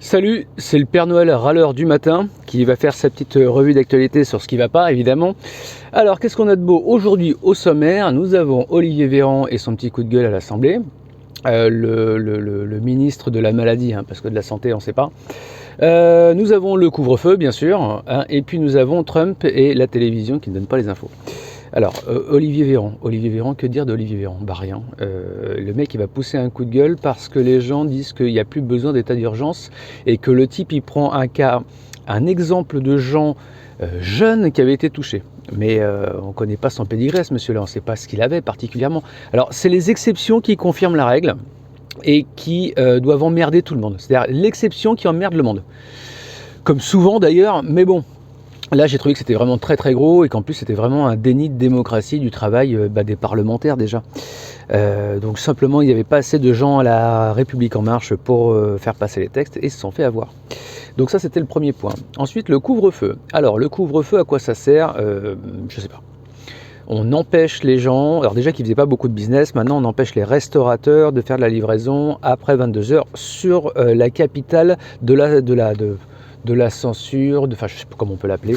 Salut, c'est le Père Noël râleur du matin qui va faire sa petite revue d'actualité sur ce qui va pas, évidemment. Alors, qu'est-ce qu'on a de beau aujourd'hui au sommaire? Nous avons Olivier Véran et son petit coup de gueule à l'Assemblée. Le ministre de la maladie, parce que de la santé, on ne sait pas. Nous avons le couvre-feu, bien sûr, et puis nous avons Trump et la télévision qui ne donne pas les infos. Alors, Olivier Véran, que dire d'Olivier Véran? Bah rien. Le mec, il va pousser un coup de gueule parce que les gens disent qu'il n'y a plus besoin d'état d'urgence et que le type, il prend un exemple de gens jeunes qui avaient été touchés. Mais on ne connaît pas son pédigré, ce monsieur-là, on ne sait pas ce qu'il avait particulièrement. Alors, c'est les exceptions qui confirment la règle et qui doivent emmerder tout le monde. C'est-à-dire l'exception qui emmerde le monde. Comme souvent d'ailleurs, mais bon. Là, j'ai trouvé que c'était vraiment très très gros et qu'en plus c'était vraiment un déni de démocratie du travail des parlementaires déjà. Donc simplement, il n'y avait pas assez de gens à la République en marche pour faire passer les textes et ils se sont fait avoir. Donc ça, c'était le premier point. Ensuite, le couvre-feu. Alors, le couvre-feu, à quoi ça sert? Je sais pas. On empêche les gens, alors déjà qu'ils ne faisaient pas beaucoup de business, maintenant on empêche les restaurateurs de faire de la livraison après 22h sur la capitale de la censure, enfin je sais pas comment on peut l'appeler,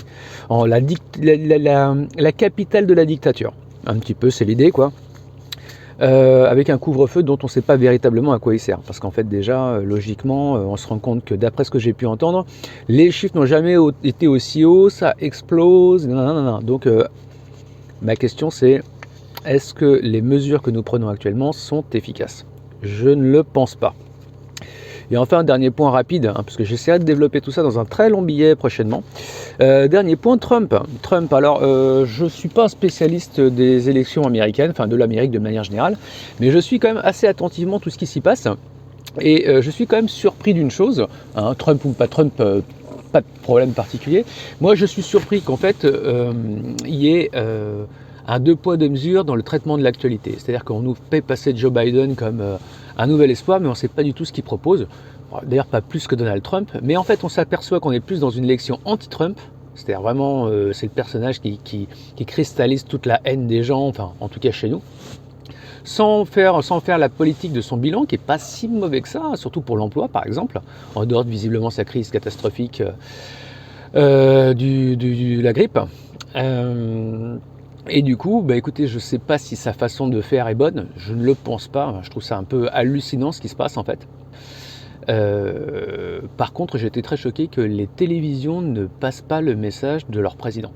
la capitale de la dictature. Un petit peu, c'est l'idée quoi. Avec un couvre-feu dont on ne sait pas véritablement à quoi il sert. Parce qu'en fait déjà, logiquement, on se rend compte que d'après ce que j'ai pu entendre, les chiffres n'ont jamais été aussi hauts, ça explose, donc ma question c'est, est-ce que les mesures que nous prenons actuellement sont efficaces? Je ne le pense pas. Et enfin, un dernier point rapide, parce que j'essaierai de développer tout ça dans un très long billet prochainement. Dernier point, Trump. Alors, je ne suis pas un spécialiste des élections américaines, enfin de l'Amérique de manière générale, mais je suis quand même assez attentivement tout ce qui s'y passe. Et je suis quand même surpris d'une chose, Trump ou pas Trump, pas de problème particulier. Moi, je suis surpris qu'en fait, il y ait un deux poids deux mesures dans le traitement de l'actualité. C'est-à-dire qu'on nous fait passer Joe Biden comme un nouvel espoir, mais on ne sait pas du tout ce qu'il propose. D'ailleurs, pas plus que Donald Trump. Mais en fait, on s'aperçoit qu'on est plus dans une élection anti-Trump. C'est-à-dire vraiment, c'est le personnage qui cristallise toute la haine des gens, enfin, en tout cas chez nous. Sans faire la politique de son bilan, qui n'est pas si mauvais que ça, surtout pour l'emploi, par exemple, en dehors de visiblement sa crise catastrophique de la grippe. Et du coup, écoutez, je ne sais pas si sa façon de faire est bonne, je ne le pense pas, je trouve ça un peu hallucinant ce qui se passe en fait. Par contre, j'ai été très choqué que les télévisions ne passent pas le message de leur président.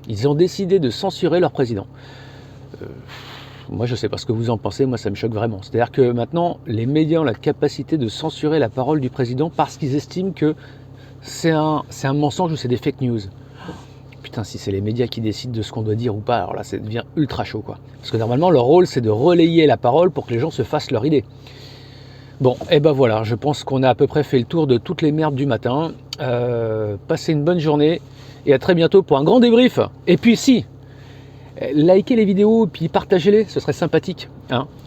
Ils ont décidé de censurer leur président. Moi, je ne sais pas ce que vous en pensez, moi ça me choque vraiment. C'est-à-dire que maintenant, les médias ont la capacité de censurer la parole du président parce qu'ils estiment que c'est un mensonge ou c'est des fake news. Putain, si c'est les médias qui décident de ce qu'on doit dire ou pas, alors là ça devient ultra chaud quoi. Parce que normalement leur rôle c'est de relayer la parole pour que les gens se fassent leur idée. Bon, et ben voilà, je pense qu'on a à peu près fait le tour de toutes les merdes du matin. Passez une bonne journée et à très bientôt pour un grand débrief. Et puis si, likez les vidéos et puis partagez-les, ce serait sympathique.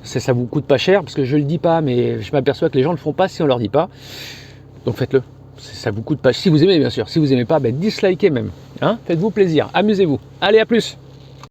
Ça vous coûte pas cher parce que je le dis pas, mais je m'aperçois que les gens le font pas si on leur dit pas. Donc faites-le. Ça vous coûte pas, si vous aimez bien sûr, si vous aimez pas, dislikez même, faites-vous plaisir, amusez-vous, allez à plus.